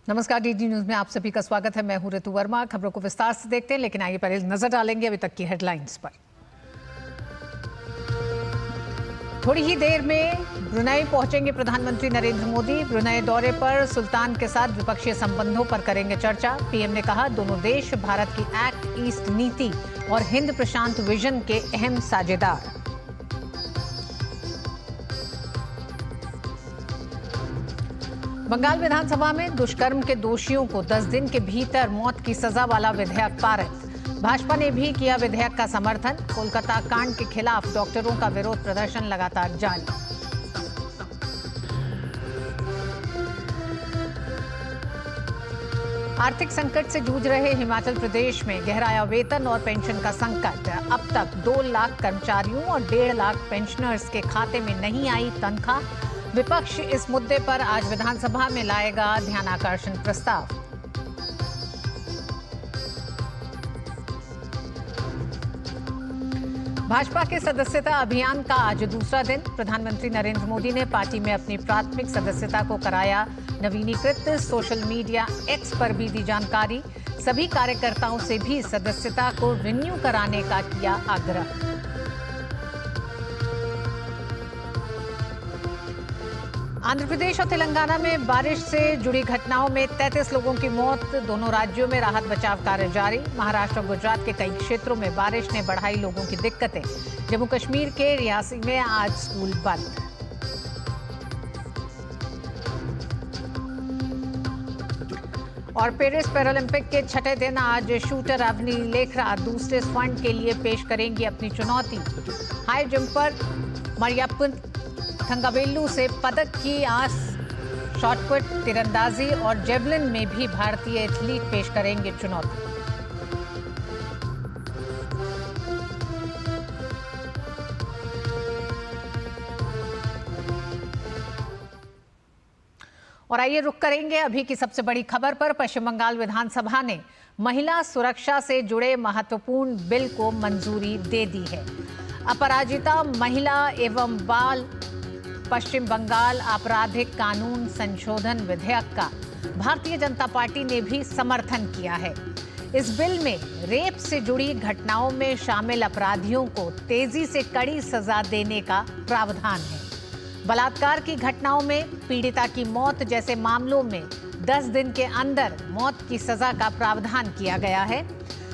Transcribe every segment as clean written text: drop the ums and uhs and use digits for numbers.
नमस्कार, DD news में आप सभी का स्वागत है। मैं हूं ऋतु वर्मा। खबरों को विस्तार से देखते हैं, लेकिन आइए पहले नजर डालेंगे अभी तक की हेडलाइंस पर। थोड़ी ही देर में ब्रुनेई पहुंचेंगे प्रधानमंत्री नरेंद्र मोदी। ब्रुनेई दौरे पर सुल्तान के साथ द्विपक्षीय संबंधों पर करेंगे चर्चा। पीएम ने कहा, दोनों देश भारत की एक्ट ईस्ट नीति और हिंद प्रशांत विजन के अहम साझेदार। बंगाल विधानसभा में दुष्कर्म के दोषियों को 10 दिन के भीतर मौत की सजा वाला विधेयक पारित। भाजपा ने भी किया विधेयक का समर्थन। कोलकाता कांड के खिलाफ डॉक्टरों का विरोध प्रदर्शन लगातार जारी। आर्थिक संकट से जूझ रहे हिमाचल प्रदेश में गहराया वेतन और पेंशन का संकट। अब तक 2 लाख कर्मचारियों और 1.5 लाख पेंशनर्स के खाते में नहीं आई तनख्वाह। विपक्ष इस मुद्दे पर आज विधानसभा में लाएगा ध्यानाकर्षण प्रस्ताव। भाजपा के सदस्यता अभियान का आज दूसरा दिन। प्रधानमंत्री नरेंद्र मोदी ने पार्टी में अपनी प्राथमिक सदस्यता को कराया नवीनीकृत। सोशल मीडिया एक्स पर भी दी जानकारी। सभी कार्यकर्ताओं से भी सदस्यता को रिन्यू कराने का किया आग्रह। आंध्र प्रदेश और तेलंगाना में बारिश से जुड़ी घटनाओं में 33 लोगों की मौत। दोनों राज्यों में राहत बचाव कार्य जारी। महाराष्ट्र और गुजरात के कई क्षेत्रों में बारिश ने बढ़ाई लोगों की दिक्कतें। जम्मू कश्मीर के रियासी में आज स्कूल बंद। और पेरिस पैरालंपिक के छठे दिन आज शूटर अवनी लेखरा दूसरे स्वर्ण के लिए पेश करेंगी अपनी चुनौती। हाई जंप पर मरियाप्पन थंगावेलु से पदक की आस। शॉटपुट, तीरंदाजी और जेवलिन में भी भारतीय एथलीट पेश करेंगे चुनौती। और आइए रुक करेंगे अभी की सबसे बड़ी खबर पर। पश्चिम बंगाल विधानसभा ने महिला सुरक्षा से जुड़े महत्वपूर्ण बिल को मंजूरी दे दी है। अपराजिता महिला एवं बाल पश्चिम बंगाल आपराधिक कानून संशोधन विधेयक का भारतीय जनता पार्टी ने भी समर्थन किया है। इस बिल में रेप से जुड़ी घटनाओं में शामिल अपराधियों को तेजी से कड़ी सजा देने का प्रावधान है। बलात्कार की घटनाओं में पीड़िता की मौत जैसे मामलों में 10 दिन के अंदर मौत की सजा का प्रावधान किया गया है।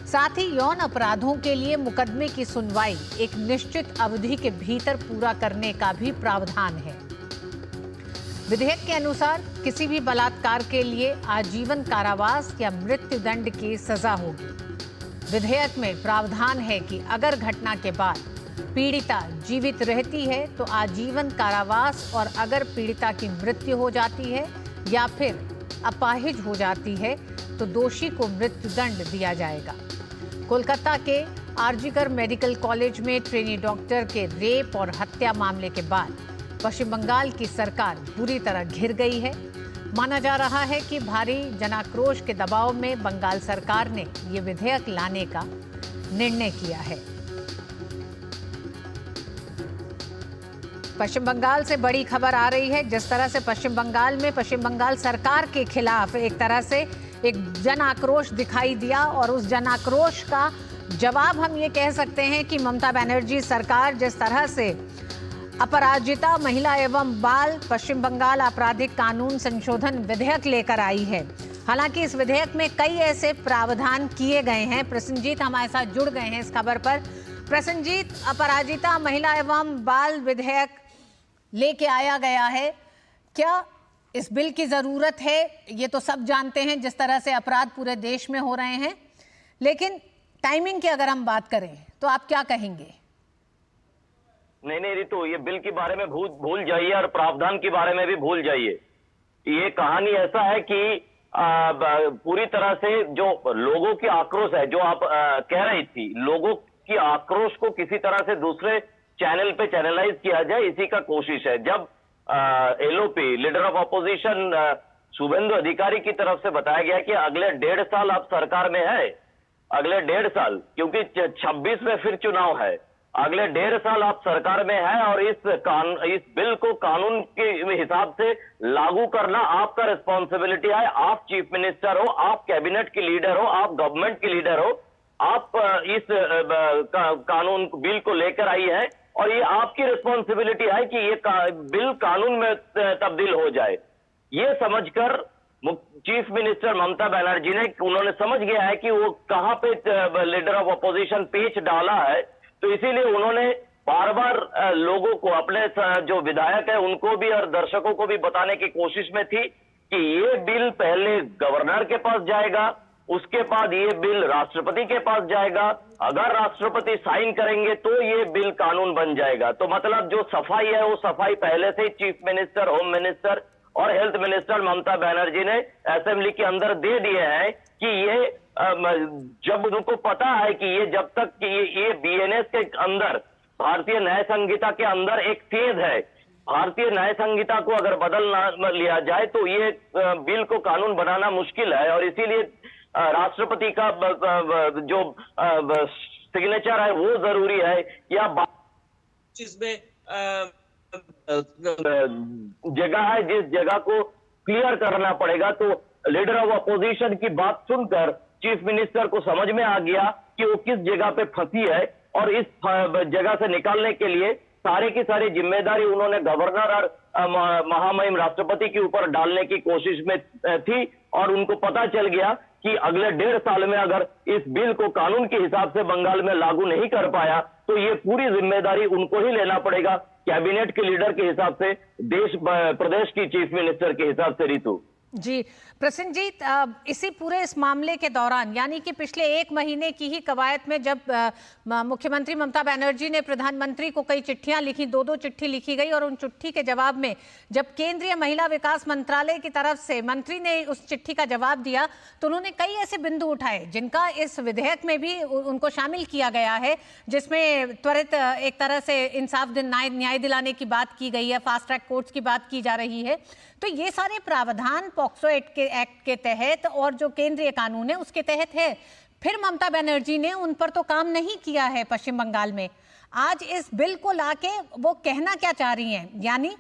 साथ ही यौन अपराधों के लिए मुकदमे की सुनवाई एक निश्चित अवधि के भीतर पूरा करने का भी प्रावधान है। विधेयक के अनुसार किसी भी बलात्कार के लिए आजीवन कारावास या मृत्युदंड की सजा होगी। विधेयक में प्रावधान है कि अगर घटना के बाद पीड़िता जीवित रहती है तो आजीवन कारावास, और अगर पीड़िता की मृत्यु हो जाती है या फिर अपाहिज हो जाती है तो दोषी को मृत्युदंड दिया जाएगा। कोलकाता के आरजीकर मेडिकल कॉलेज में ट्रेनी डॉक्टर के रेप और हत्या मामले के बाद पश्चिम बंगाल की सरकार बुरी तरह घिर गई है। माना जा रहा है कि भारी जनाक्रोश के दबाव में बंगाल सरकार ने ये विधेयक लाने का निर्णय किया है। पश्चिम बंगाल से बड़ी खबर आ रही है। जिस तरह से पश्चिम बंगाल में पश्चिम बंगाल सरकार के खिलाफ एक तरह से एक जन आक्रोश दिखाई दिया, और उस जन आक्रोश का जवाब हम ये कह सकते हैं कि ममता बनर्जी सरकार जिस तरह से अपराजिता महिला एवं बाल पश्चिम बंगाल आपराधिक कानून संशोधन विधेयक लेकर आई है। हालांकि इस विधेयक में कई ऐसे प्रावधान किए गए हैं। प्रसन्नजीत हमारे साथ जुड़ गए हैं इस खबर पर। प्रसन्नजीत, अपराजिता महिला एवं बाल विधेयक लेके आया गया है, क्या इस बिल की जरूरत है? ये तो सब जानते हैं जिस तरह से अपराध पूरे देश में हो रहे हैं, लेकिन टाइमिंग की अगर हम बात करें तो आप क्या कहेंगे? नहीं रितु, ये बिल के बारे में भूल जाइए और प्रावधान के बारे में भी भूल जाइए। ये कहानी ऐसा है कि पूरी तरह से जो लोगों की आक्रोश है, जो आप कह रही थी, लोगों की आक्रोश को किसी तरह से दूसरे चैनल पे चैनलाइज किया जाए, इसी का कोशिश है। जब LOP leader of opposition Suvendu Adhikari की तरफ से बताया गया कि अगले 1.5 साल आप सरकार में है, अगले 1.5 साल, क्योंकि 26 में फिर चुनाव है, अगले 1.5 साल आप सरकार में है और इस बिल को कानून के हिसाब से लागू करना आपका रिस्पॉन्सिबिलिटी है। आप चीफ मिनिस्टर हो, आप कैबिनेट की लीडर हो, आप गवर्नमेंट की लीडर हो, आप इस कानून बिल को लेकर आई है और ये आपकी रिस्पॉन्सिबिलिटी है कि ये बिल कानून में तब्दील हो जाए। ये समझकर चीफ मिनिस्टर ममता बनर्जी ने, उन्होंने समझ गया है कि वो कहां पे लीडर ऑफ अपोजिशन पेच डाला है, तो इसीलिए उन्होंने बार बार लोगों को, अपने जो विधायक है उनको भी और दर्शकों को भी बताने की कोशिश में थी कि ये बिल पहले गवर्नर के पास जाएगा, उसके बाद ये बिल राष्ट्रपति के पास जाएगा, अगर राष्ट्रपति साइन करेंगे तो ये बिल कानून बन जाएगा। तो मतलब जो सफाई है वो सफाई पहले से ही चीफ मिनिस्टर, होम मिनिस्टर और हेल्थ मिनिस्टर ममता बनर्जी ने असेंबली के अंदर दे दिए हैं कि ये जब उनको पता है कि ये जब तक कि ये बीएनएस के अंदर, भारतीय न्याय संहिता के अंदर एक सेध है, भारतीय न्याय संहिता को अगर बदल ना लिया जाए तो ये बिल को कानून बनाना मुश्किल है और इसीलिए राष्ट्रपति का जो सिग्नेचर है वो जरूरी है। या जिसमें जगह है जिस जगह को क्लियर करना पड़ेगा, तो लीडर ऑफ अपोजिशन की बात सुनकर चीफ मिनिस्टर को समझ में आ गया कि वो किस जगह पे फंसी है और इस जगह से निकालने के लिए सारे की सारी जिम्मेदारी उन्होंने गवर्नर और महामहिम राष्ट्रपति के ऊपर डालने की कोशिश में थी और उनको पता चल गया कि अगले 1.5 साल में अगर इस बिल को कानून के हिसाब से बंगाल में लागू नहीं कर पाया तो ये पूरी जिम्मेदारी उनको ही लेना पड़ेगा, कैबिनेट के लीडर के हिसाब से, प्रदेश की चीफ मिनिस्टर के हिसाब से। ऋतु जी, प्रसन्नजीत, इसी पूरे इस मामले के दौरान, यानी कि पिछले 1 महीने की ही कवायद में जब मुख्यमंत्री ममता बनर्जी ने प्रधानमंत्री को कई चिट्ठियां लिखी, 2-2 चिट्ठी लिखी गई और उन चिट्ठी के जवाब में जब केंद्रीय महिला विकास मंत्रालय की तरफ से मंत्री ने उस चिट्ठी का जवाब दिया तो उन्होंने कई ऐसे बिंदु उठाए जिनका इस विधेयक में भी उनको शामिल किया गया है, जिसमें त्वरित एक तरह से इंसाफ न्याय दिलाने की बात की गई है, फास्ट ट्रैक कोर्ट्स की बात की जा रही है। तो ये सारे प्रावधान पॉक्सो एक्ट के तहत और जो केंद्रीय कानून है उसके तहत है। फिर ममता बनर्जी ने उन पर तो काम नहीं किया है पश्चिम बंगाल में। आज इस बिल को लाके वो कहना क्या चाह रही हैं, यानी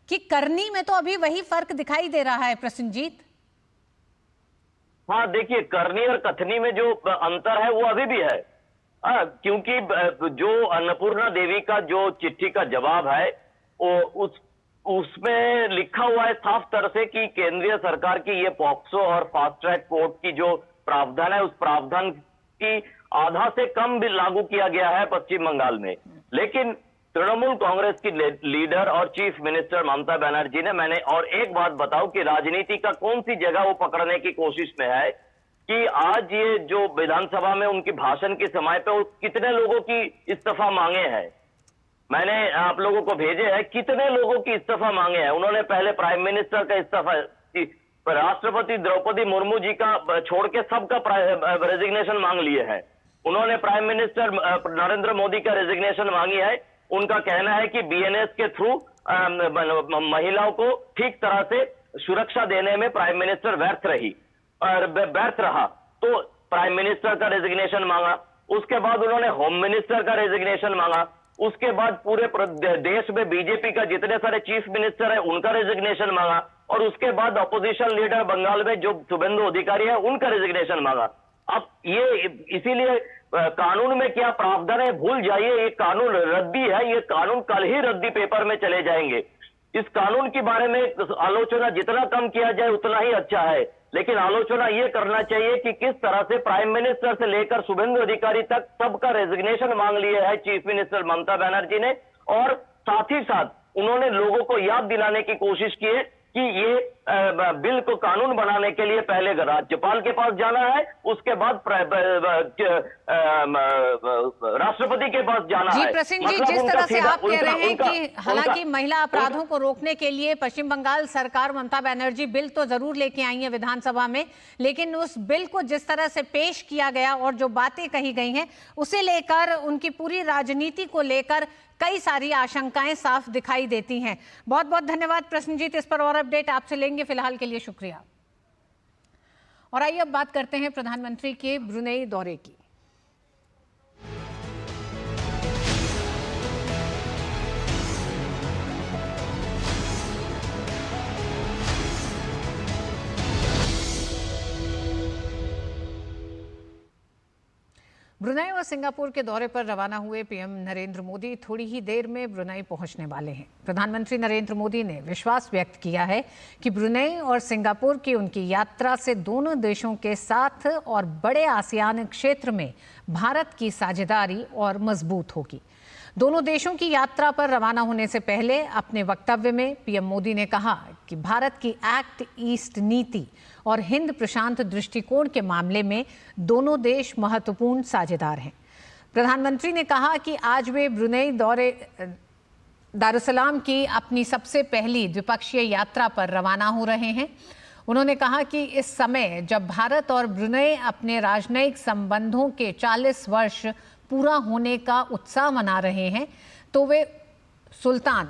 कि करनी में तो अभी वही फर्क दिखाई दे रहा है प्रसन्नजीत। हाँ, देखिए, करनी और कथनी में जो अंतर है वो अभी भी है। क्योंकि जो अन्नपूर्णा देवी का जो चिट्ठी का जवाब है वो उसमें लिखा हुआ है साफ तरह से कि केंद्रीय सरकार की ये पॉक्सो और फास्ट ट्रैक कोर्ट की जो प्रावधान है उस प्रावधान की आधा से कम भी लागू किया गया है पश्चिम बंगाल में। लेकिन तृणमूल कांग्रेस की लीडर और चीफ मिनिस्टर ममता बनर्जी ने, मैंने और एक बात बताऊं कि राजनीति का कौन सी जगह वो पकड़ने की कोशिश में है कि आज ये जो विधानसभा में उनकी भाषण के समय पे वो कितने लोगों की इस्तीफा मांगे हैं, मैंने आप लोगों को भेजे हैं, कितने लोगों की इस्तीफा मांगे हैं। उन्होंने पहले प्राइम मिनिस्टर का इस्तीफा, राष्ट्रपति द्रौपदी मुर्मू जी का छोड़ के सबका रेजिग्नेशन मांग लिए हैं। उन्होंने प्राइम मिनिस्टर नरेंद्र मोदी का रेजिग्नेशन मांगी है। उनका कहना है कि बीएनएस के थ्रू महिलाओं को ठीक तरह से सुरक्षा देने में प्राइम मिनिस्टर व्यर्थ रहा, तो प्राइम मिनिस्टर का रेजिग्नेशन मांगा। उसके बाद उन्होंने होम मिनिस्टर का रेजिग्नेशन मांगा। उसके बाद पूरे देश में बीजेपी का जितने सारे चीफ मिनिस्टर है उनका रेजिग्नेशन मांगा और उसके बाद अपोजिशन लीडर बंगाल में जो शुभेंदु अधिकारी है उनका रेजिग्नेशन मांगा। अब ये इसीलिए कानून में क्या प्रावधान है भूल जाइए, ये कानून रद्दी है, ये कानून कल ही रद्दी पेपर में चले जाएंगे। इस कानून के बारे में आलोचना जितना कम किया जाए उतना ही अच्छा है, लेकिन आलोचना ये करना चाहिए कि किस तरह से प्राइम मिनिस्टर से लेकर शुभेंदु अधिकारी तक सबका रेजिग्नेशन मांग लिए है चीफ मिनिस्टर ममता बनर्जी ने, और साथ ही साथ उन्होंने लोगों को याद दिलाने की कोशिश की है कि ये बिल को कानून बनाने के लिए पहले राज्यपाल के पास जाना है, उसके बाद राष्ट्रपति के पास जाना है। जी प्रसिंह जी, जिस तरह से आप कह रहे हैं कि हालांकि महिला अपराधों को रोकने के लिए पश्चिम बंगाल सरकार, ममता बनर्जी बिल तो जरूर लेके आई है विधानसभा में, लेकिन उस बिल को जिस तरह से पेश किया गया और जो बातें कही गई हैं उसे लेकर उनकी पूरी राजनीति को लेकर कई सारी आशंकाएं साफ दिखाई देती हैं। बहुत बहुत धन्यवाद प्रसन्नजीत, इस पर और अपडेट आपसे लेंगे, फिलहाल के लिए शुक्रिया। और आइए अब बात करते हैं प्रधानमंत्री के ब्रुनेई दौरे की। ब्रुनेई और सिंगापुर के दौरे पर रवाना हुए पीएम नरेंद्र मोदी थोड़ी ही देर में ब्रुनेई पहुंचने वाले हैं। प्रधानमंत्री नरेंद्र मोदी ने विश्वास व्यक्त किया है कि ब्रुनेई और सिंगापुर की उनकी यात्रा से दोनों देशों के साथ और बड़े आसियान क्षेत्र में भारत की साझेदारी और मजबूत होगी। दोनों देशों की यात्रा पर रवाना होने से पहले अपने वक्तव्य में पीएम मोदी ने कहा कि भारत की एक्ट ईस्ट नीति और हिंद प्रशांत दृष्टिकोण के मामले में दोनों देश महत्वपूर्ण साझेदार हैं। प्रधानमंत्री ने कहा कि आज वे ब्रुनेई दौरे दारुसलाम की अपनी सबसे पहली द्विपक्षीय यात्रा पर रवाना हो रहे हैं। उन्होंने कहा कि इस समय जब भारत और ब्रुनेई अपने राजनयिक संबंधों के 40 वर्ष पूरा होने का उत्साह मना रहे हैं, तो वे सुल्तान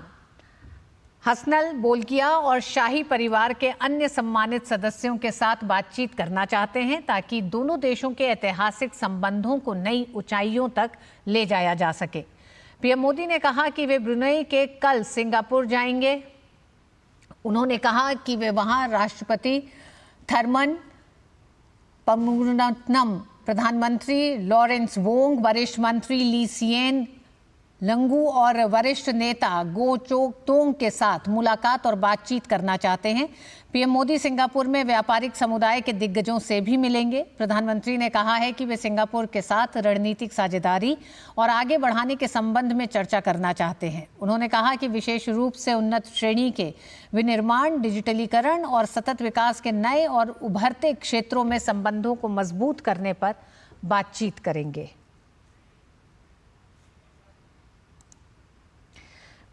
हसनल बोल्किया और शाही परिवार के अन्य सम्मानित सदस्यों के साथ बातचीत करना चाहते हैं ताकि दोनों देशों के ऐतिहासिक संबंधों को नई ऊंचाइयों तक ले जाया जा सके। पीएम मोदी ने कहा कि वे ब्रुनेई के कल सिंगापुर जाएंगे। उन्होंने कहा कि वे वहां राष्ट्रपति थरमन पमुनरत्नम, प्रधानमंत्री लॉरेंस वोंग, वरिष्ठ मंत्री ली सिएन लंगू और वरिष्ठ नेता गो चोक तोंग के साथ मुलाकात और बातचीत करना चाहते हैं। पीएम मोदी सिंगापुर में व्यापारिक समुदाय के दिग्गजों से भी मिलेंगे। प्रधानमंत्री ने कहा है कि वे सिंगापुर के साथ रणनीतिक साझेदारी और आगे बढ़ाने के संबंध में चर्चा करना चाहते हैं। उन्होंने कहा कि विशेष रूप से उन्नत श्रेणी के विनिर्माण, डिजिटलीकरण और सतत विकास के नए और उभरते क्षेत्रों में संबंधों को मजबूत करने पर बातचीत करेंगे।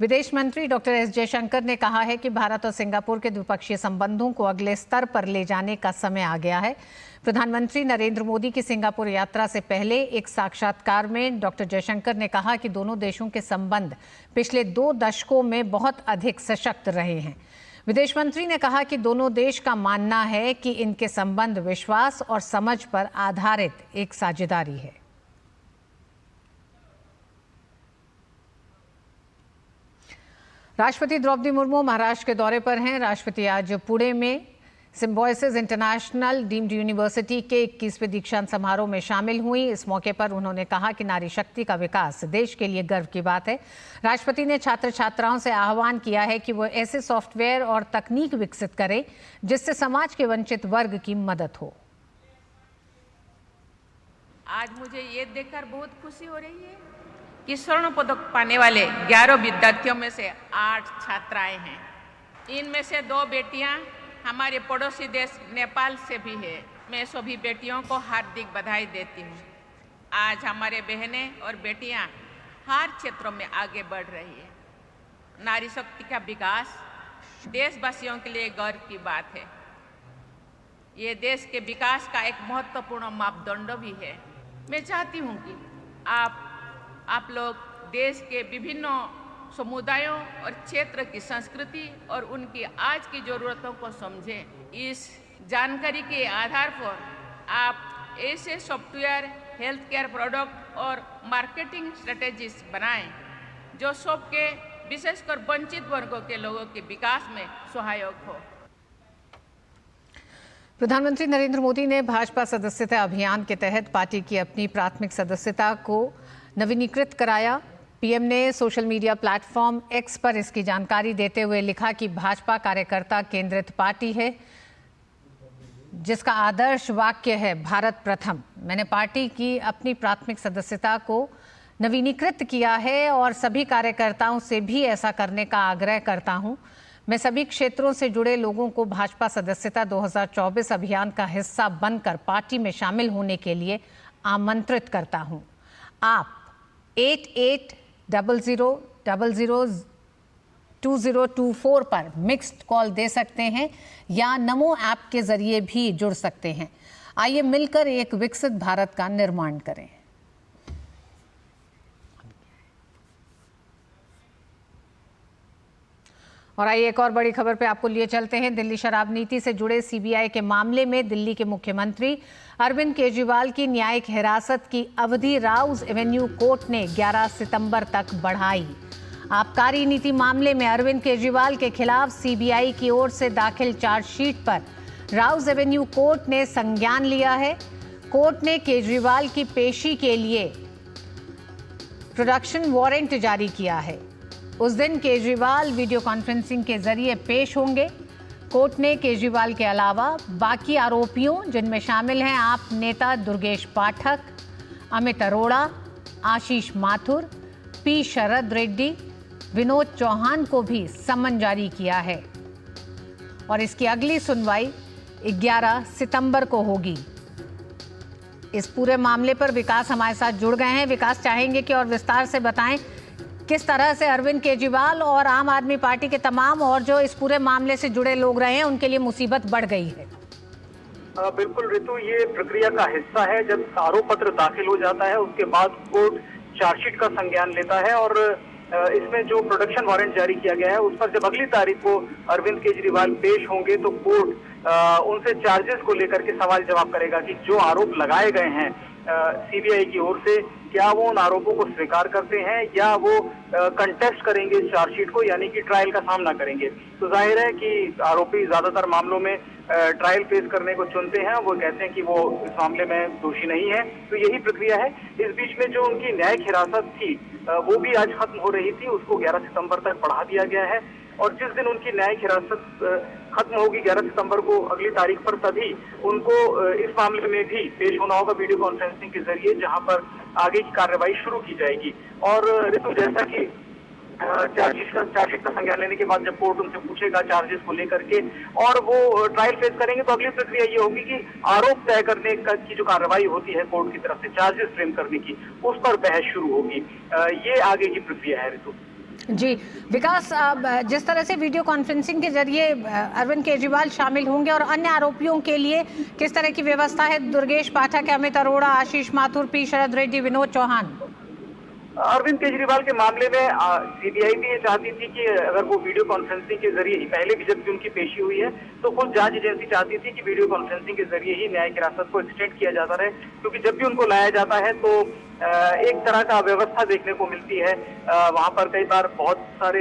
विदेश मंत्री डॉक्टर एस जयशंकर ने कहा है कि भारत और सिंगापुर के द्विपक्षीय संबंधों को अगले स्तर पर ले जाने का समय आ गया है। प्रधानमंत्री नरेंद्र मोदी की सिंगापुर यात्रा से पहले एक साक्षात्कार में डॉक्टर जयशंकर ने कहा कि दोनों देशों के संबंध पिछले 2 दशकों में बहुत अधिक सशक्त रहे हैं। विदेश मंत्री ने कहा कि दोनों देश का मानना है कि इनके संबंध विश्वास और समझ पर आधारित एक साझेदारी है। राष्ट्रपति द्रौपदी मुर्मू महाराष्ट्र के दौरे पर हैं। राष्ट्रपति आज पुणे में सिम्बोयसिस इंटरनेशनल डीम्ड यूनिवर्सिटी के 21वें दीक्षांत समारोह में शामिल हुई। इस मौके पर उन्होंने कहा कि नारी शक्ति का विकास देश के लिए गर्व की बात है। राष्ट्रपति ने छात्र छात्राओं से आह्वान किया है कि वो ऐसे सॉफ्टवेयर और तकनीक विकसित करें जिससे समाज के वंचित वर्ग की मदद हो। आज मुझे ये देखकर बहुत खुशी हो रही है कि स्वर्ण पदक पाने वाले 11 विद्यार्थियों में से 8 छात्राएं हैं। इनमें से 2 बेटियां हमारे पड़ोसी देश नेपाल से भी है। मैं सभी बेटियों को हार्दिक बधाई देती हूं। आज हमारे बहनें और बेटियां हर क्षेत्रों में आगे बढ़ रही है। नारी शक्ति का विकास देशवासियों के लिए गर्व की बात है। ये देश के विकास का एक महत्वपूर्ण मापदंड भी है। मैं चाहती हूं कि आप लोग देश के विभिन्न समुदायों और क्षेत्र की संस्कृति और उनकी आज की ज़रूरतों को समझें। इस जानकारी के आधार पर आप ऐसे सॉफ्टवेयर, हेल्थ केयर प्रोडक्ट और मार्केटिंग स्ट्रेटेजीज बनाएं जो सबके, विशेषकर वंचित वर्गों के लोगों के विकास में सहायक हो। प्रधानमंत्री नरेंद्र मोदी ने भाजपा सदस्यता अभियान के तहत पार्टी की अपनी प्राथमिक सदस्यता को नवीनीकृत कराया। पीएम ने सोशल मीडिया प्लेटफॉर्म एक्स पर इसकी जानकारी देते हुए लिखा कि भाजपा कार्यकर्ता केंद्रित पार्टी है जिसका आदर्श वाक्य है भारत प्रथम। मैंने पार्टी की अपनी प्राथमिक सदस्यता को नवीनीकृत किया है और सभी कार्यकर्ताओं से भी ऐसा करने का आग्रह करता हूं। मैं सभी क्षेत्रों से जुड़े लोगों को भाजपा सदस्यता 2024 अभियान का हिस्सा बनकर पार्टी में शामिल होने के लिए आमंत्रित करता हूं। आप 8800002024 पर मिक्स्ड कॉल दे सकते हैं या नमो ऐप के जरिए भी जुड़ सकते हैं। आइए मिलकर एक विकसित भारत का निर्माण करें। और आइए एक और बड़ी खबर पे आपको लिए चलते हैं। दिल्ली शराब नीति से जुड़े सीबीआई के मामले में दिल्ली के मुख्यमंत्री अरविंद केजरीवाल की न्यायिक हिरासत की अवधि राउज एवेन्यू कोर्ट ने 11 सितंबर तक बढ़ाई। आबकारी नीति मामले में अरविंद केजरीवाल के खिलाफ सीबीआई की ओर से दाखिल चार्जशीट पर राउज एवेन्यू कोर्ट ने संज्ञान लिया है। कोर्ट ने केजरीवाल की पेशी के लिए प्रोडक्शन वारंट जारी किया है। उस दिन केजरीवाल वीडियो कॉन्फ्रेंसिंग के जरिए पेश होंगे। कोर्ट ने केजरीवाल के अलावा बाकी आरोपियों, जिनमें शामिल हैं आप नेता दुर्गेश पाठक, अमित अरोड़ा, आशीष माथुर, पी शरद रेड्डी, विनोद चौहान को भी समन जारी किया है और इसकी अगली सुनवाई 11 सितंबर को होगी। इस पूरे मामले पर विकास हमारे साथ जुड़ गए हैं। विकास, चाहेंगे कि और विस्तार से बताएं किस तरह से अरविंद केजरीवाल और आम आदमी पार्टी के तमाम और जो इस पूरे मामले से जुड़े लोग रहे हैं उनके लिए मुसीबत बढ़ गई है। बिल्कुल ऋतु, ये प्रक्रिया का हिस्सा है। जब आरोप पत्र दाखिल हो जाता है उसके बाद कोर्ट चार्जशीट का संज्ञान लेता है और इसमें जो प्रोडक्शन वारंट जारी किया गया है उस पर जब अगली तारीख को अरविंद केजरीवाल पेश होंगे तो कोर्ट उनसे चार्जेस को लेकर के सवाल जवाब करेगा कि जो आरोप लगाए गए हैं सीबीआई की ओर से, क्या वो उन आरोपों को स्वीकार करते हैं या वो कंटेस्ट करेंगे चार्जशीट को, यानी कि ट्रायल का सामना करेंगे। तो जाहिर है कि आरोपी ज्यादातर मामलों में ट्रायल फेस करने को चुनते हैं। वो कहते हैं कि वो इस मामले में दोषी नहीं है। तो यही प्रक्रिया है। इस बीच में जो उनकी न्यायिक हिरासत थी वो भी आज खत्म हो रही थी, उसको 11 सितंबर तक बढ़ा दिया गया है और जिस दिन उनकी न्यायिक हिरासत खत्म होगी 11 सितंबर को अगली तारीख पर, तभी उनको इस मामले में भी पेश होना होगा वीडियो कॉन्फ्रेंसिंग के जरिए, जहां पर आगे की कार्रवाई शुरू की जाएगी। और ऋतु, जैसा कि चार्जशीट का संज्ञान लेने के बाद जब कोर्ट उनसे पूछेगा चार्जेस को लेकर के और वो ट्रायल फेस करेंगे तो अगली प्रक्रिया ये होगी कि आरोप तय करने की जो कार्रवाई होती है कोर्ट की तरफ से चार्जेस फ्रेम करने की, उस पर बहस शुरू होगी। ये आगे की प्रक्रिया है ऋतु। जी विकास, जिस तरह से वीडियो कॉन्फ्रेंसिंग के जरिए अरविंद केजरीवाल शामिल होंगे और अन्य आरोपियों के लिए किस तरह की व्यवस्था है? दुर्गेश पाठक, अमित अरोड़ा, आशीष माथुर, पी शरद रेड्डी, विनोद चौहान। अरविंद केजरीवाल के मामले में सीबीआई भी ये चाहती थी कि अगर वो वीडियो कॉन्फ्रेंसिंग के जरिए ही, पहले भी जब भी उनकी पेशी हुई है तो खुद जांच एजेंसी चाहती थी कि वीडियो कॉन्फ्रेंसिंग के जरिए ही न्यायिक हिरासत को एक्सटेंड किया जाता रहे, क्योंकि जब भी उनको लाया जाता है तो एक तरह का व्यवस्था देखने को मिलती है। वहां पर कई बार बहुत सारे,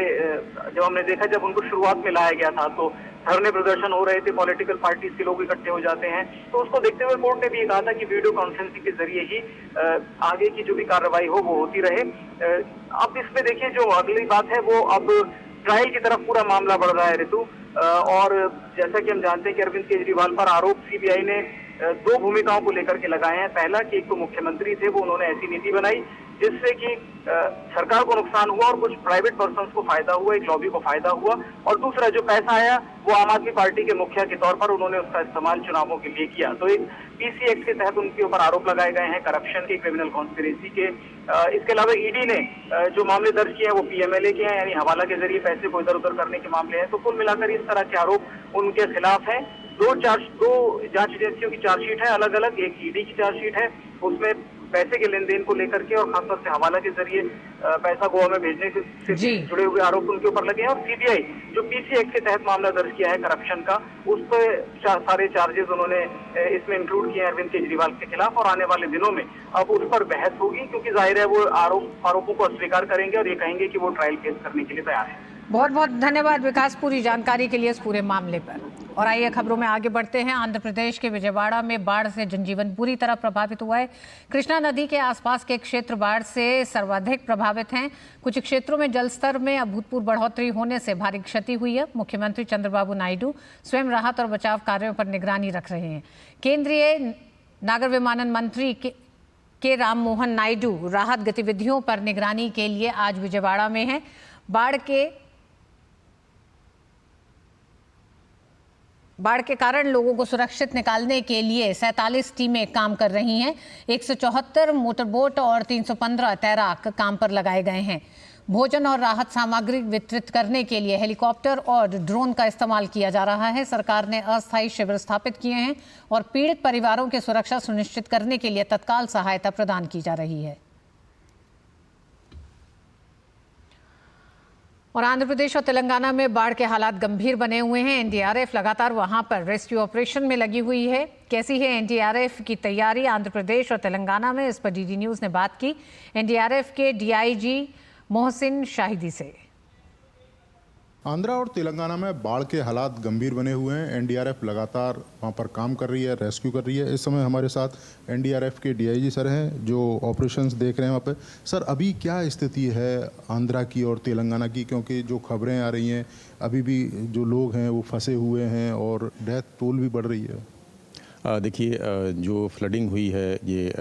जब हमने देखा जब उनको शुरुआत में लाया गया था तो धरने प्रदर्शन हो रहे थे, पॉलिटिकल पार्टीज के लोग इकट्ठे हो जाते हैं, तो उसको देखते हुए कोर्ट ने भी ये कहा था कि वीडियो कॉन्फ्रेंसिंग के जरिए ही आगे की जो भी कार्रवाई हो वो होती रहे। अब इसमें देखिए जो अगली बात है वो अब ट्रायल की तरफ पूरा मामला बढ़ रहा है ऋतु। और जैसा कि हम जानते हैं कि अरविंद केजरीवाल पर आरोप सीबीआई ने 2 भूमिकाओं को लेकर के लगाए हैं। पहला कि एक तो मुख्यमंत्री थे, वो उन्होंने ऐसी नीति बनाई जिससे कि सरकार को नुकसान हुआ और कुछ प्राइवेट पर्संस को फायदा हुआ, एक लॉबी को फायदा हुआ। और दूसरा जो पैसा आया वो आम आदमी पार्टी के मुखिया के तौर पर उन्होंने उसका इस्तेमाल चुनावों के लिए किया। तो एक पीसी एक्ट के तहत उनके ऊपर आरोप लगाए गए हैं, करप्शन के, क्रिमिनल कॉन्स्पिरेसी के। इसके अलावा ईडी ने जो मामले दर्ज किए हैं वो पीएमएलए के हैं, यानी हवाला के जरिए पैसे को इधर उधर करने के मामले हैं। तो कुल मिलाकर इस तरह के आरोप उनके खिलाफ है। 2 जांच एजेंसियों की चार्जशीट है अलग अलग, एक ईडी की चार्जशीट है, उसमें पैसे के लेन देन को लेकर के और खासतौर से हवाला के जरिए पैसा गोवा में भेजने से जुड़े हुए आरोप उनके ऊपर लगे हैं। और सीबीआई जो पीसी एक्ट के तहत मामला दर्ज किया है करप्शन का, उस पर सारे चार्जेस उन्होंने इसमें इंक्लूड किए हैं अरविंद केजरीवाल के खिलाफ। और आने वाले दिनों में अब उस पर बहस होगी, क्योंकि जाहिर है वो आरोपों को अस्वीकार करेंगे और ये कहेंगे कि वो ट्रायल फेस करने के लिए तैयार है। बहुत बहुत धन्यवाद विकास, पूरी जानकारी के लिए इस पूरे मामले पर। और आइए खबरों में आगे बढ़ते हैं। आंध्र प्रदेश के विजयवाड़ा में बाढ़ से जनजीवन बुरी तरह प्रभावित हुआ है। कृष्णा नदी के आसपास के क्षेत्र बाढ़ से सर्वाधिक प्रभावित हैं। कुछ क्षेत्रों में जलस्तर में अभूतपूर्व बढ़ोतरी होने से भारी क्षति हुई है। मुख्यमंत्री चंद्रबाबू नायडू स्वयं राहत और बचाव कार्यों पर निगरानी रख रहे हैं। केंद्रीय नागर विमानन मंत्री के राम मोहन नायडू राहत गतिविधियों पर निगरानी के लिए आज विजयवाड़ा में हैं। बाढ़ के कारण लोगों को सुरक्षित निकालने के लिए 47 टीमें काम कर रही हैं। 174 मोटरबोट और 315 तैराक काम पर लगाए गए हैं। भोजन और राहत सामग्री वितरित करने के लिए हेलीकॉप्टर और ड्रोन का इस्तेमाल किया जा रहा है। सरकार ने अस्थायी शिविर स्थापित किए हैं और पीड़ित परिवारों की सुरक्षा सुनिश्चित करने के लिए तत्काल सहायता प्रदान की जा रही है। और आंध्र प्रदेश और तेलंगाना में बाढ़ के हालात गंभीर बने हुए हैं। एनडीआरएफ लगातार वहां पर रेस्क्यू ऑपरेशन में लगी हुई है। कैसी है एनडीआरएफ की तैयारी आंध्र प्रदेश और तेलंगाना में, इस पर डीडी न्यूज़ ने बात की एनडीआरएफ के डीआईजी मोहसिन शाहिदी से। आंध्रा और तेलंगाना में बाढ़ के हालात गंभीर बने हुए हैं। एनडीआरएफ लगातार वहां पर काम कर रही है, रेस्क्यू कर रही है। इस समय हमारे साथ एनडीआरएफ के डीआईजी सर हैं जो ऑपरेशंस देख रहे हैं वहाँ पे। सर, अभी क्या स्थिति है आंध्रा की और तेलंगाना की, क्योंकि जो खबरें आ रही हैं अभी भी जो लोग हैं वो फंसे हुए हैं और डेथ टोल भी बढ़ रही है? देखिए, जो फ्लडिंग हुई है, ये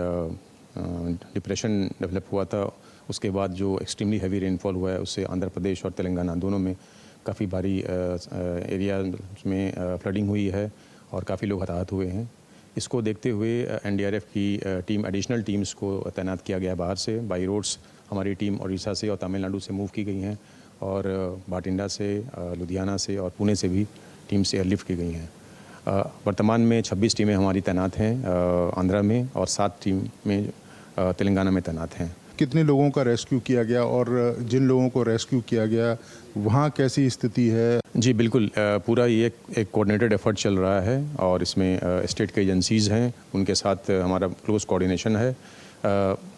डिप्रेशन डेवलप हुआ था, उसके बाद जो एक्सट्रीमली हैवी रेनफॉल हुआ है उससे आंध्र प्रदेश और तेलंगाना दोनों में काफ़ी भारी एरिया में फ्लडिंग हुई है और काफ़ी लोग हताहत हुए हैं। इसको देखते हुए एनडीआरएफ की टीम, एडिशनल टीम्स को तैनात किया गया बाहर से। बाई रोड्स हमारी टीम उड़ीसा से और तमिलनाडु से मूव की गई हैं और बाटिंडा से, लुधियाना से और पुणे से भी टीम्स एयरलिफ्ट की गई हैं। वर्तमान में 26 टीमें हमारी तैनात हैं आंध्रा में और 7 टीम में तेलंगाना में तैनात हैं। कितने लोगों का रेस्क्यू किया गया और जिन लोगों को रेस्क्यू किया गया वहाँ कैसी स्थिति है? जी बिल्कुल, पूरा ये एक कोऑर्डिनेटेड एफर्ट चल रहा है और इसमें स्टेट के एजेंसीज़ हैं, उनके साथ हमारा क्लोज कोऑर्डिनेशन है।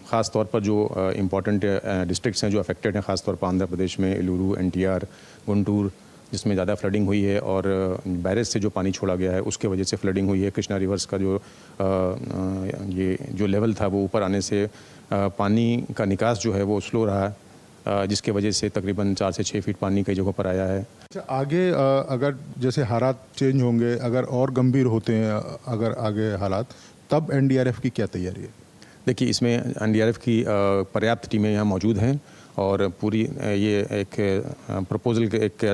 ख़ास तौर पर जो इम्पॉर्टेंट डिस्ट्रिक्ट्स हैं जो अफेक्टेड हैं, ख़ास तौर पर आंध्र प्रदेश में एलुरू, एनटीआर, गुंटूर, जिसमें ज़्यादा फ्लडिंग हुई है और बैरेज से जो पानी छोड़ा गया है उसके वजह से फ्लडिंग हुई है। कृष्णा रिवर्स का ये जो लेवल था वो ऊपर आने से पानी का निकास जो है वो स्लो रहा, जिसके वजह से तकरीबन 4 से 6 फीट पानी कई जगहों पर आया है। अच्छा, आगे अगर जैसे हालात चेंज होंगे, अगर और गंभीर होते हैं अगर आगे हालात, तब एनडीआरएफ की क्या तैयारी है? देखिए, इसमें एनडीआरएफ की पर्याप्त टीमें यहाँ मौजूद हैं और पूरी ये एक प्रपोजल के एक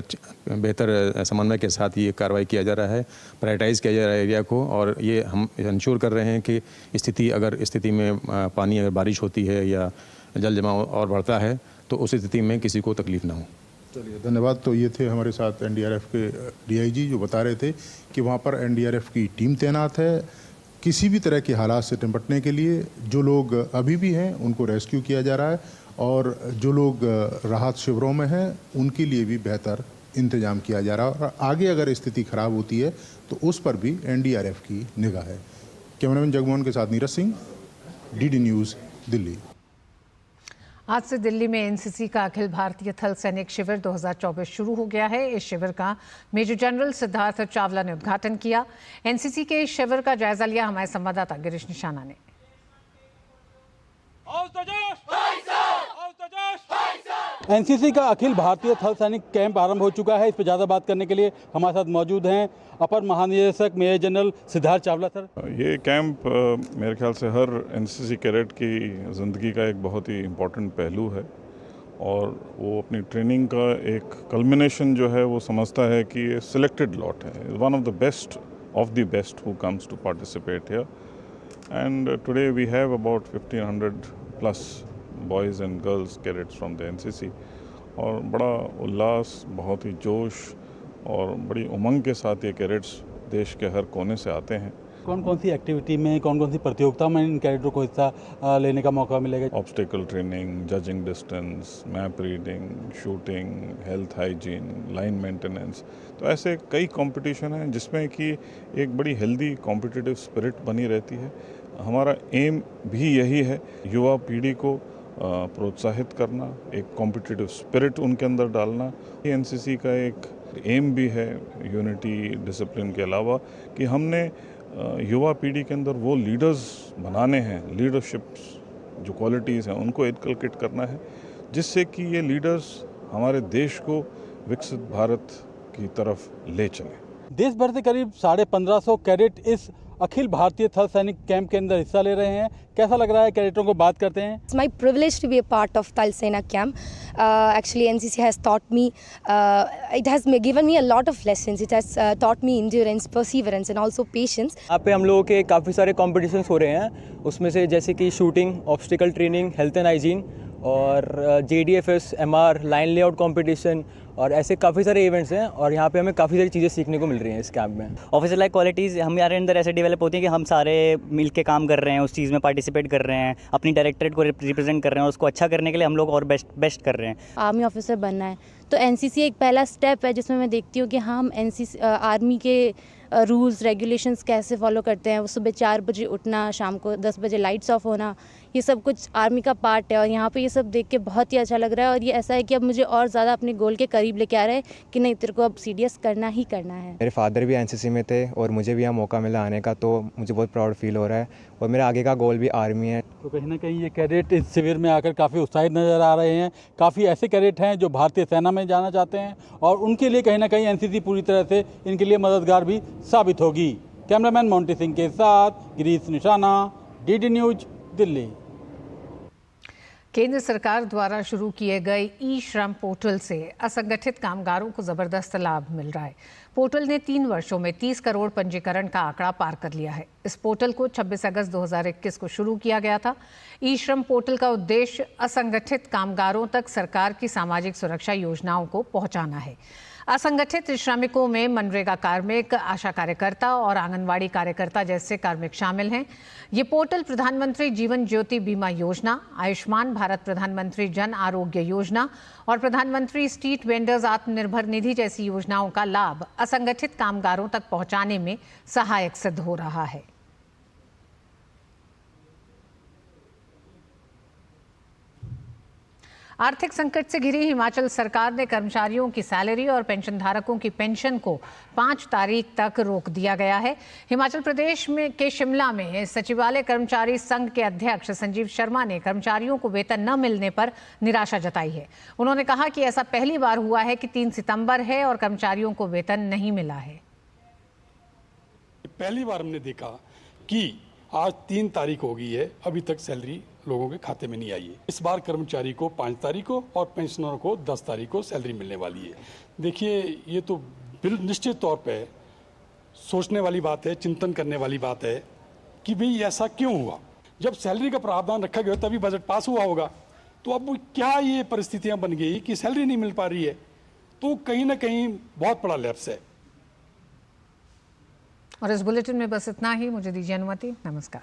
बेहतर समन्वय के साथ ये कार्रवाई किया जा रहा है, प्रायोरिटाइज़ किया जा रहा है एरिया को। और ये हम इंश्योर कर रहे हैं कि स्थिति में पानी अगर बारिश होती है या जल जमाव और बढ़ता है तो उस स्थिति में किसी को तकलीफ ना हो। चलिए, धन्यवाद। तो ये थे हमारे साथ एनडीआरएफ के डीआईजी जो बता रहे थे कि वहाँ पर एनडीआरएफ की टीम तैनात है किसी भी तरह के हालात से निपटने के लिए। जो लोग अभी भी हैं उनको रेस्क्यू किया जा रहा है और जो लोग राहत शिविरों में हैं उनके लिए भी बेहतर इंतजाम किया जा रहा है और आगे अगर स्थिति खराब होती है तो उस पर भी एनडीआरएफ की निगाह है। कैमरामैन जगमोहन के साथ नीरज सिंह, डीडी न्यूज़, दिल्ली। आज से दिल्ली में एनसीसी का अखिल भारतीय थल सैनिक शिविर 2024 शुरू हो गया है। इस शिविर का मेजर जनरल सिद्धार्थ चावला ने उद्घाटन किया। एनसीसी के इस शिविर का जायजा लिया हमारे संवाददाता गिरीश निशाना ने। एनसीसी का अखिल भारतीय थल सैनिक कैंप आरंभ हो चुका है। इस पर ज़्यादा बात करने के लिए हमारे साथ मौजूद हैं अपर महानिदेशक major general Siddharth Chawla. Sir, ये कैंप मेरे ख्याल से हर एनसीसी कैडेट की ज़िंदगी का एक बहुत ही इम्पोर्टेंट पहलू है और वो अपनी ट्रेनिंग का एक कल्मिनेशन जो है वो समझता है कि ये सिलेक्टेड लॉट है, one of the best who comes to participate here. And today we have about 1500 plus boys and girls cadets from the NCC और बड़ा उल्लास, बहुत ही जोश और बड़ी उमंग के साथ ये कैडेट्स देश के हर कोने से आते हैं। कौन कौन सी एक्टिविटी में, कौन कौन सी प्रतियोगिता में इन कैडेटों को हिस्सा लेने का मौका मिलेगा? Obstacle training, judging distance, map reading, shooting, health hygiene, line maintenance, तो ऐसे कई कंपटीशन हैं जिसमें कि एक बड़ी हेल्दी कॉम्पिटिटिव स्पिरिट बनी रहती है। हमारा एम भी यही है, युवा पीढ़ी को प्रोत्साहित करना, एक कॉम्पिटिटिव स्पिरिट उनके अंदर डालना। एनसीसी का एक एम भी है यूनिटी डिसिप्लिन के अलावा कि हमने युवा पीढ़ी के अंदर वो लीडर्स बनाने हैं, लीडरशिप जो क्वालिटीज़ हैं उनको इनकलकेट करना है, जिससे कि ये लीडर्स हमारे देश को विकसित भारत की तरफ ले चलें। देश भर से करीब 1550 कैडेट इस अखिल भारतीय थल सैनिक कैंप के अंदर हिस्सा ले रहे हैं। कैसा लग रहा है, कैडेटों को बात करते हैं। It's my privilege to be a part of Thal Sena camp. Actually, NCC has taught me, it has given me a lot of lessons. It has taught me endurance, perseverance and also patience. यहाँ पे हम लोगों के काफ़ी सारे competitions हो रहे हैं, उसमें से जैसे कि shooting, obstacle training, health and hygiene और JDFS, MR, line layout competition और ऐसे काफ़ी सारे इवेंट्स हैं और यहाँ पे हमें काफ़ी सारी चीज़ें सीखने को मिल रही हैं इस कैंप में। ऑफिसर लाइक क्वालिटीज़ हमारे अंदर ऐसे डेवलप होती हैं कि हम सारे मिल के काम कर रहे हैं, उस चीज़ में पार्टिसिपेट कर रहे हैं, अपनी डायरेक्टरेट को रिप्रेजेंट कर रहे हैं और उसको अच्छा करने के लिए हम लोग और बेस्ट कर रहे हैं। आर्मी ऑफिसर बनना है तो एनसीसी एक पहला स्टेप है जिसमें मैं देखती हूँ कि हम एनसीसी आर्मी के रूल्स रेगुलेशंस कैसे फॉलो करते हैं। वो सुबह 4 बजे उठना, शाम को 10 बजे लाइट्स ऑफ होना, ये सब कुछ आर्मी का पार्ट है और यहाँ पे ये सब देख के बहुत ही अच्छा लग रहा है। और ये ऐसा है कि अब मुझे और ज़्यादा अपने गोल के करीब लेके आ रहा है कि नहीं, तेरे को अब CDS करना ही करना है। मेरे फादर भी NCC में थे और मुझे भी यहाँ मौका मिला आने का, तो मुझे बहुत प्राउड फील हो रहा है और मेरा आगे का गोल भी आर्मी है। तो कहीं ना कहीं ये कैडेट इस शिविर में आकर काफ़ी उत्साहित नज़र आ रहे हैं। काफ़ी ऐसे कैडेट हैं जो भारतीय सेना में जाना चाहते हैं और उनके लिए कहीं ना कहीं NCC पूरी तरह से इनके लिए मददगार भी साबित होगी। कैमरामैन मोंटी सिंह के साथ गिरीश निशाना, DD न्यूज, दिल्ली। केंद्र सरकार द्वारा शुरू किए गए ई-श्रम पोर्टल से असंगठित कामगारों को जबरदस्त लाभ मिल रहा है। पोर्टल ने 3 वर्षों में 30 करोड़ पंजीकरण का आंकड़ा पार कर लिया है। इस पोर्टल को 26 अगस्त 2021 को शुरू किया गया था। ई-श्रम पोर्टल का उद्देश्य असंगठित कामगारों तक सरकार की सामाजिक सुरक्षा योजनाओं को पहुंचाना है। असंगठित श्रमिकों में मनरेगा कार्मिक, आशा कार्यकर्ता और आंगनवाड़ी कार्यकर्ता जैसे कार्मिक शामिल हैं। ये पोर्टल प्रधानमंत्री जीवन ज्योति बीमा योजना, आयुष्मान भारत प्रधानमंत्री जन आरोग्य योजना और प्रधानमंत्री स्ट्रीट वेंडर्स आत्मनिर्भर निधि जैसी योजनाओं का लाभ असंगठित कामगारों तक पहुंचाने में सहायक सिद्ध हो रहा है। आर्थिक संकट से घिरी हिमाचल सरकार ने कर्मचारियों की सैलरी और पेंशन धारकों की पेंशन को 5 तारीख तक रोक दिया गया है। हिमाचल प्रदेश में के शिमला में सचिवालय कर्मचारी संघ के अध्यक्ष संजीव शर्मा ने कर्मचारियों को वेतन न मिलने पर निराशा जताई है। उन्होंने कहा कि ऐसा पहली बार हुआ है कि 3 सितंबर है और कर्मचारियों को वेतन नहीं मिला है। पहली बार हमने देखा कि आज 3 तारीख हो गई है, अभी तक सैलरी लोगों के खाते में नहीं आई है। इस बार कर्मचारी को 5 तारीख को और पेंशनरों को 10 तारीख को सैलरी मिलने वाली है। देखिए, ये तो निश्चित तौर पे सोचने वाली बात है, चिंतन करने वाली बात है कि भाई ऐसा क्यों हुआ। जब सैलरी का प्रावधान रखा गया तभी बजट पास हुआ होगा, तो अब क्या ये परिस्थितियां बन गई कि सैलरी नहीं मिल पा रही है, तो कहीं ना कहीं बहुत बड़ा लैप्स है। और इस बुलेटिन में बस इतना ही। मुझे दीजिए अनुमति। नमस्कार।